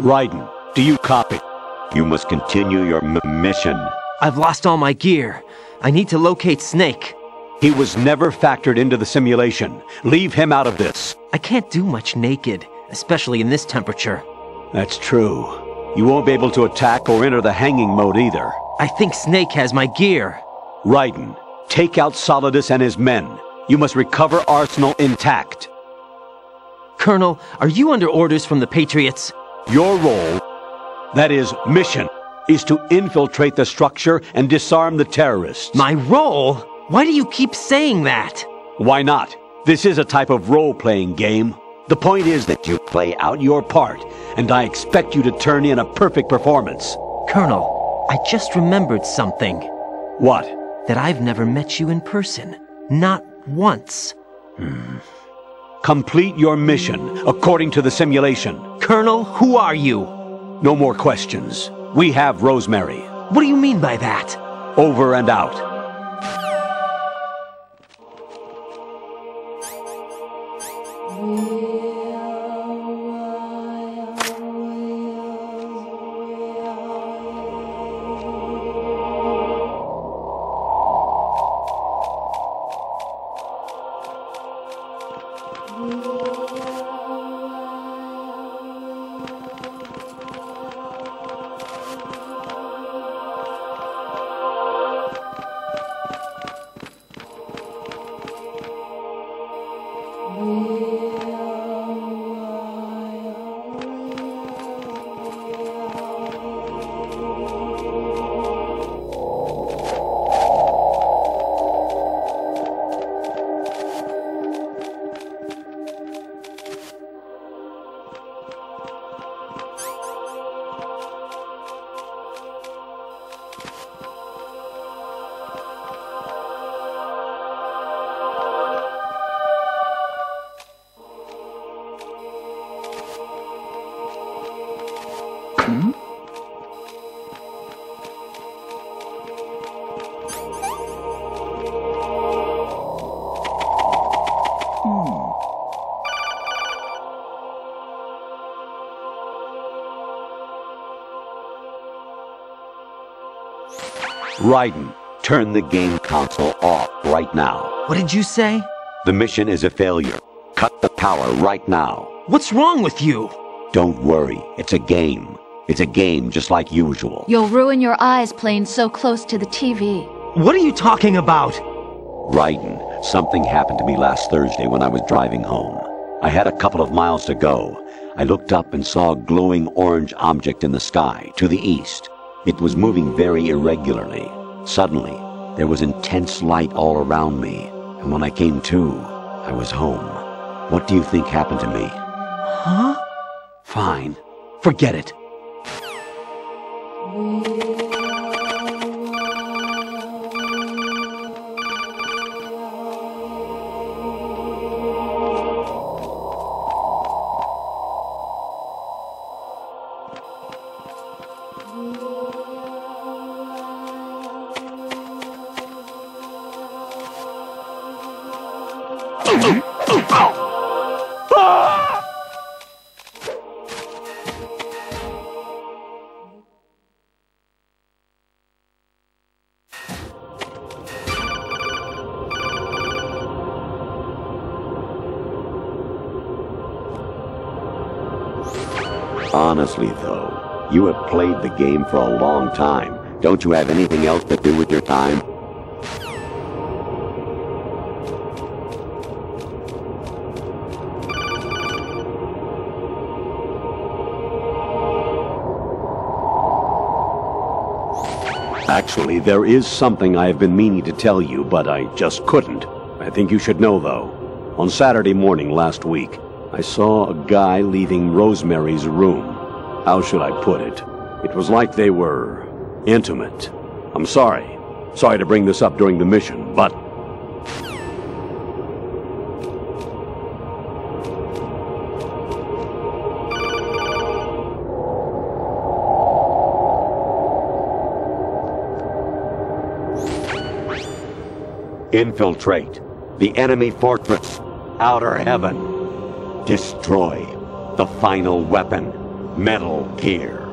Raiden, do you copy? You must continue your mission. I've lost all my gear. I need to locate Snake. He was never factored into the simulation. Leave him out of this. I can't do much naked, especially in this temperature. That's true. You won't be able to attack or enter the hanging mode either. I think Snake has my gear. Raiden, take out Solidus and his men. You must recover Arsenal intact. Colonel, are you under orders from the Patriots? Your role, that is, mission, is to infiltrate the structure and disarm the terrorists. My role? Why do you keep saying that? Why not? This is a type of role-playing game. The point is that you play out your part, and I expect you to turn in a perfect performance. Colonel, I just remembered something. What? That I've never met you in person. Not once. Complete your mission, according to the simulation. Colonel, who are you? No more questions. We have Rosemary. What do you mean by that? Over and out. Raiden, turn the game console off right now. What did you say? The mission is a failure. Cut the power right now. What's wrong with you? Don't worry, it's a game. It's a game just like usual. You'll ruin your eyes playing so close to the TV. What are you talking about? Raiden, something happened to me last Thursday when I was driving home. I had a couple of miles to go. I looked up and saw a glowing orange object in the sky to the east. It was moving very irregularly. Suddenly, there was intense light all around me, and when I came to, I was home. What do you think happened to me? Huh? Fine. Forget it. Honestly, though, you have played the game for a long time. Don't you have anything else to do with your time? Actually, there is something I have been meaning to tell you, but I just couldn't. I think you should know, though. On Saturday morning last week, I saw a guy leaving Rosemary's room. How should I put it? It was like they were intimate. I'm sorry. Sorry to bring this up during the mission, but... Infiltrate the enemy fortress, outer heaven. Destroy the final weapon. Metal Gear.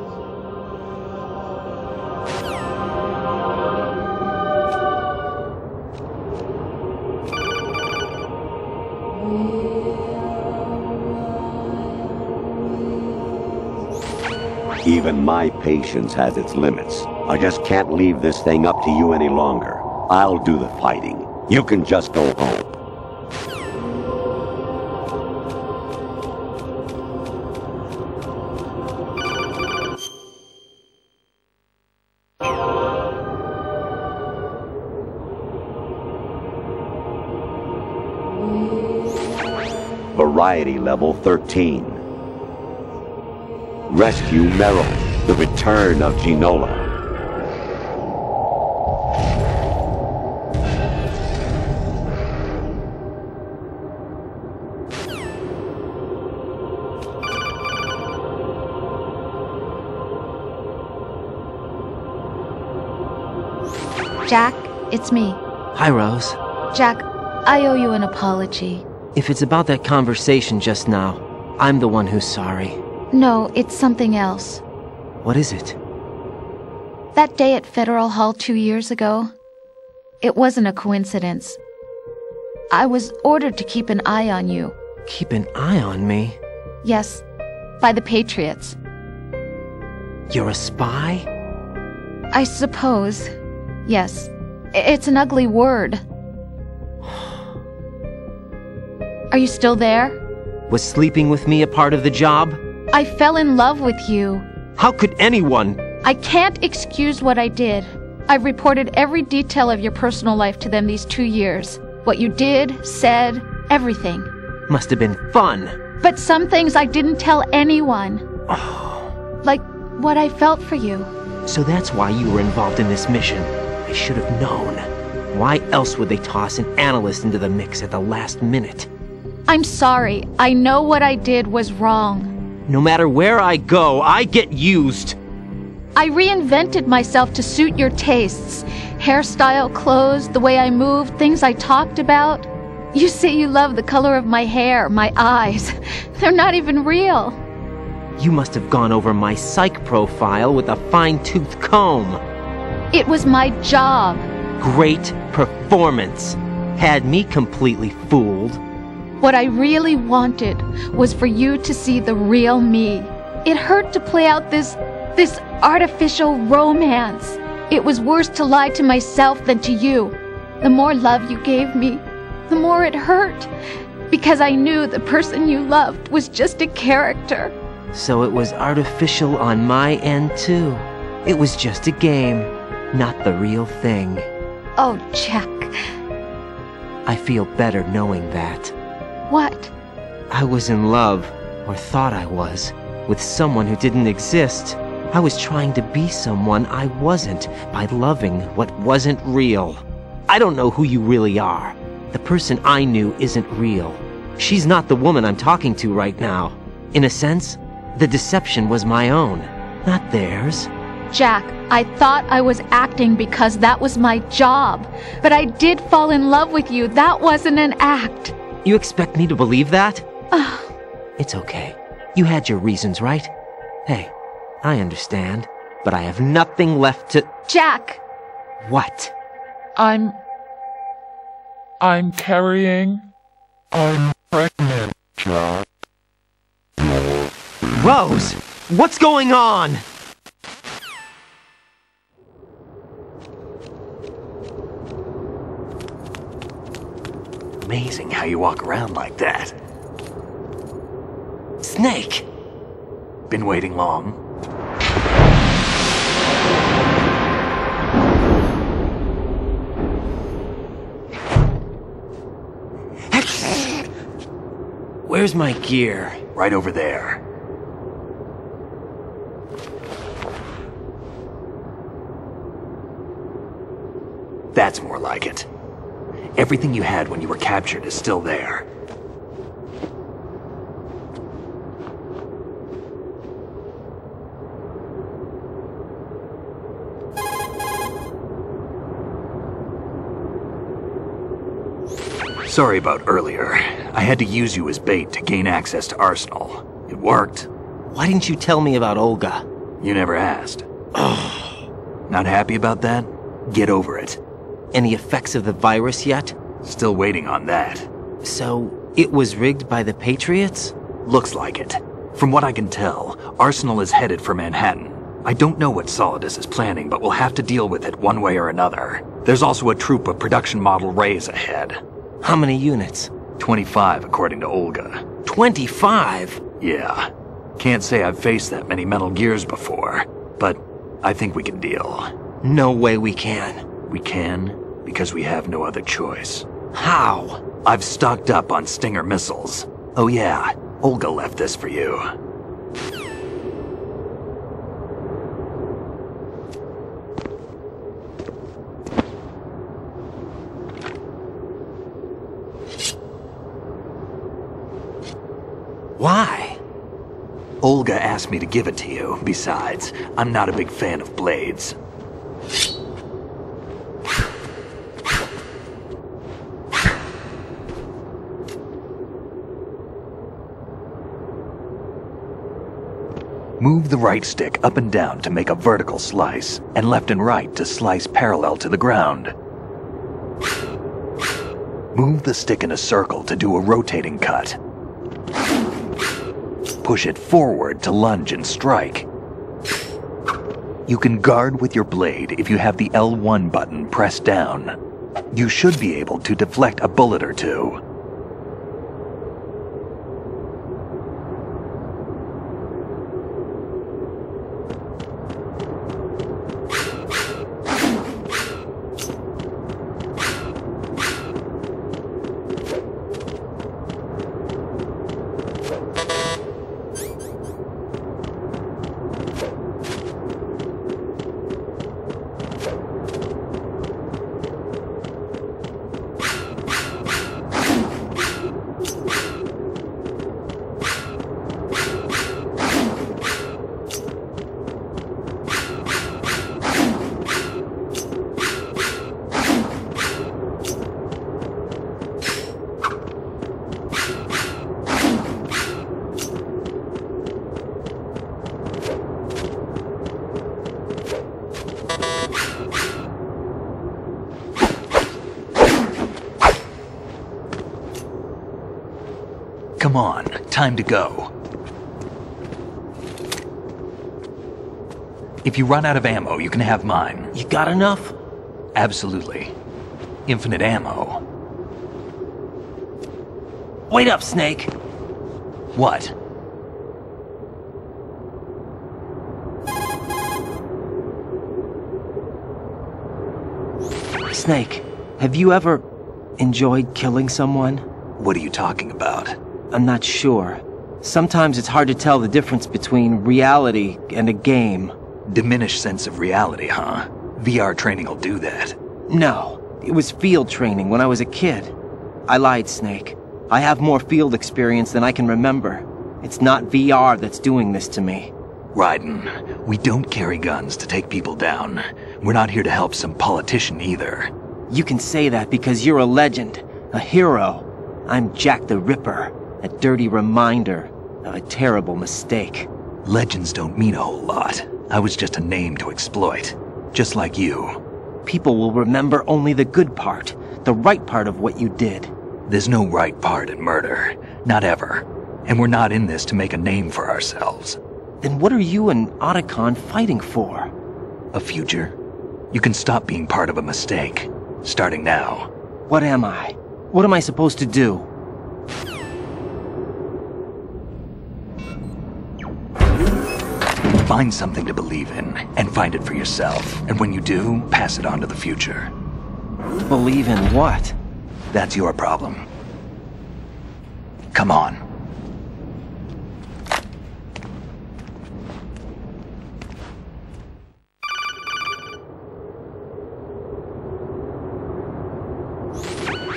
Even my patience has its limits. I just can't leave this thing up to you any longer. I'll do the fighting. You can just go home. Variety level 13. Rescue Meryl, the return of Ginola. Jack, it's me. Hi, Rose. Jack, I owe you an apology. If it's about that conversation just now, I'm the one who's sorry. No, it's something else. What is it? That day at Federal Hall 2 years ago, it wasn't a coincidence. I was ordered to keep an eye on you. Keep an eye on me? Yes, by the Patriots. You're a spy? I suppose. Yes. It's an ugly word. Are you still there? Was sleeping with me a part of the job? I fell in love with you. How could anyone? I can't excuse what I did. I've reported every detail of your personal life to them these 2 years. What you did, said, everything. Must have been fun. But some things I didn't tell anyone. Oh. Like what I felt for you. So that's why you were involved in this mission. I should have known. Why else would they toss an analyst into the mix at the last minute? I'm sorry. I know what I did was wrong. No matter where I go, I get used. I reinvented myself to suit your tastes. Hairstyle, clothes, the way I moved, things I talked about. You say you love the color of my hair, my eyes. They're not even real. You must have gone over my psych profile with a fine-tooth comb. It was my job. Great performance. Had me completely fooled. What I really wanted was for you to see the real me. It hurt to play out this artificial romance. It was worse to lie to myself than to you. The more love you gave me, the more it hurt. Because I knew the person you loved was just a character. So it was artificial on my end too. It was just a game, not the real thing. Oh, Jack. I feel better knowing that. What? I was in love, or thought I was, with someone who didn't exist. I was trying to be someone I wasn't by loving what wasn't real. I don't know who you really are. The person I knew isn't real. She's not the woman I'm talking to right now. In a sense, the deception was my own, not theirs. Jack, I thought I was acting because that was my job. But I did fall in love with you. That wasn't an act. You expect me to believe that? It's okay. You had your reasons, right? Hey, I understand. But I have nothing left to... Jack! What? I'm carrying... I'm pregnant, Jack. Rose! What's going on? Amazing how you walk around like that. Snake! Been waiting long? Where's my gear? Right over there. That's more like it. Everything you had when you were captured is still there. Sorry about earlier. I had to use you as bait to gain access to Arsenal. It worked. Why didn't you tell me about Olga? You never asked. Not happy about that? Get over it. Any effects of the virus yet? Still waiting on that. So, it was rigged by the Patriots? Looks like it. From what I can tell, Arsenal is headed for Manhattan. I don't know what Solidus is planning, but we'll have to deal with it one way or another. There's also a troop of production model Rays ahead. How many units? 25, according to Olga. 25? Yeah. Can't say I've faced that many Metal Gears before, but I think we can deal. No way we can. We can, because we have no other choice. How? I've stocked up on Stinger missiles. Oh yeah, Olga left this for you. Why? Olga asked me to give it to you. Besides, I'm not a big fan of blades. Move the right stick up and down to make a vertical slice, and left and right to slice parallel to the ground. Move the stick in a circle to do a rotating cut. Push it forward to lunge and strike. You can guard with your blade if you have the L1 button pressed down. You should be able to deflect a bullet or two. Come on, time to go. If you run out of ammo, you can have mine. You got enough? Absolutely. Infinite ammo. Wait up, Snake. What? Snake, have you ever enjoyed killing someone? What are you talking about? I'm not sure. Sometimes it's hard to tell the difference between reality and a game. Diminished sense of reality, huh? VR training will do that. No, it was field training when I was a kid. I lied, Snake. I have more field experience than I can remember. It's not VR that's doing this to me. Raiden, we don't carry guns to take people down. We're not here to help some politician either. You can say that because you're a legend, a hero. I'm Jack the Ripper, a dirty reminder of a terrible mistake. Legends don't mean a whole lot. I was just a name to exploit, just like you. People will remember only the good part, the right part of what you did. There's no right part in murder, not ever. And we're not in this to make a name for ourselves. Then what are you and Otacon fighting for? A future? You can stop being part of a mistake, starting now. What am I? What am I supposed to do? Find something to believe in, and find it for yourself. And when you do, pass it on to the future. Believe in what? That's your problem. Come on.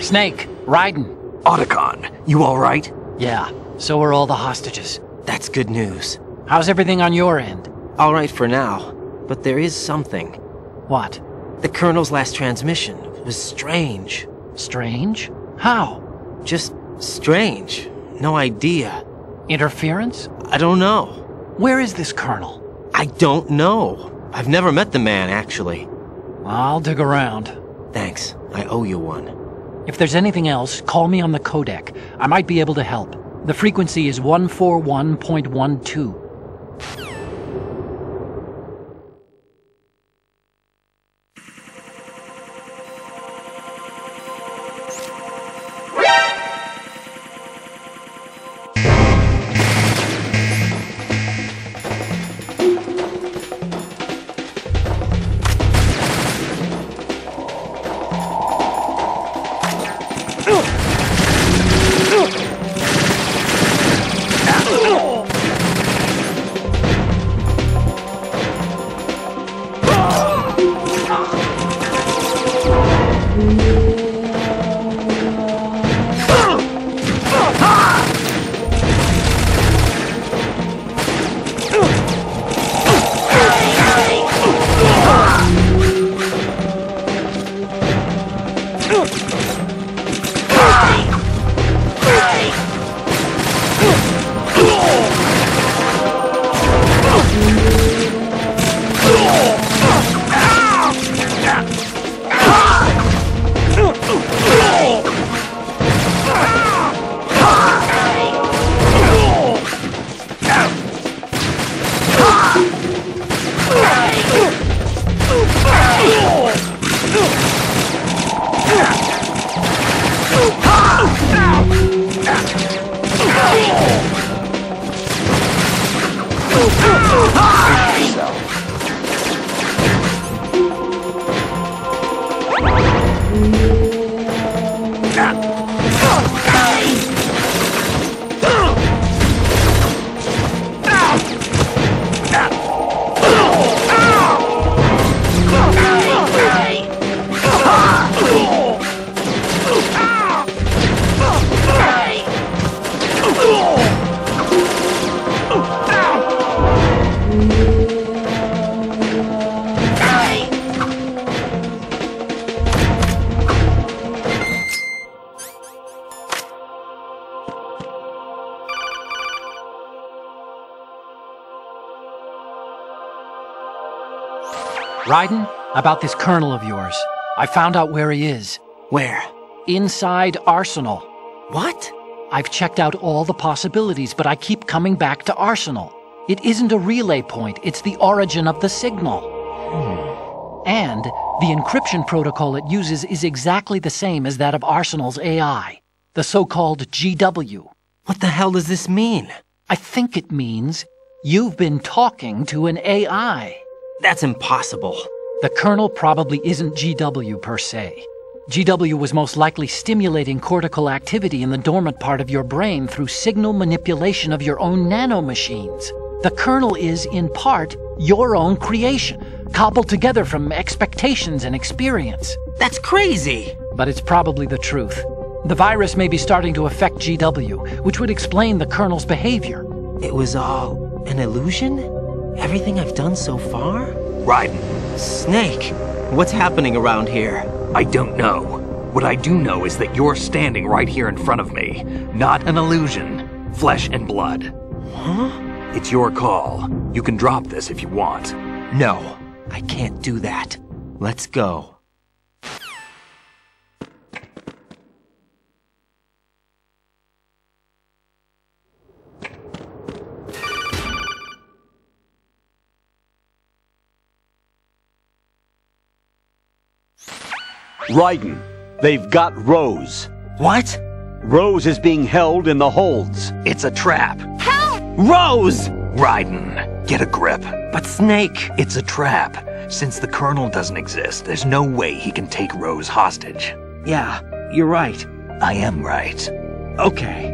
Snake, Raiden. Otacon, you all right? Yeah, so are all the hostages. That's good news. How's everything on your end? All right for now, but there is something. What? The Colonel's last transmission was strange. Strange? How? Just strange. No idea. Interference? I don't know. Where is this colonel? I don't know. I've never met the man, actually. I'll dig around. Thanks. I owe you one. If there's anything else, call me on the codec. I might be able to help. The frequency is 141.12. Raiden, about this colonel of yours. I found out where he is. Where? Inside Arsenal. What? I've checked out all the possibilities, but I keep coming back to Arsenal. It isn't a relay point, it's the origin of the signal. And the encryption protocol it uses is exactly the same as that of Arsenal's AI, the so-called GW. What the hell does this mean? I think it means you've been talking to an AI. That's impossible. The colonel probably isn't GW per se. GW was most likely stimulating cortical activity in the dormant part of your brain through signal manipulation of your own nanomachines. The colonel is, in part, your own creation, cobbled together from expectations and experience. That's crazy! But it's probably the truth. The virus may be starting to affect GW, which would explain the colonel's behavior. It was all an illusion? Everything I've done so far? Raiden, Snake, what's happening around here? I don't know. What I do know is that you're standing right here in front of me. Not an illusion. Flesh and blood. Huh? It's your call. You can drop this if you want. No, I can't do that. Let's go. Raiden, they've got Rose. What? Rose is being held in the holds. It's a trap. Rose! Raiden, get a grip. But Snake... It's a trap. Since the Colonel doesn't exist, there's no way he can take Rose hostage. Yeah, you're right. I am right. Okay.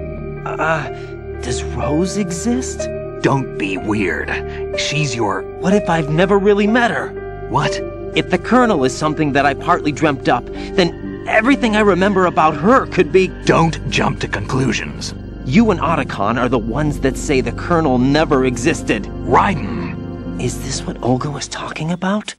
Does Rose exist? Don't be weird. She's your... What if I've never really met her? What? If the Colonel is something that I partly dreamt up, then everything I remember about her could be... Don't jump to conclusions. You and Otacon are the ones that say the Colonel never existed. Raiden! Is this what Olga was talking about?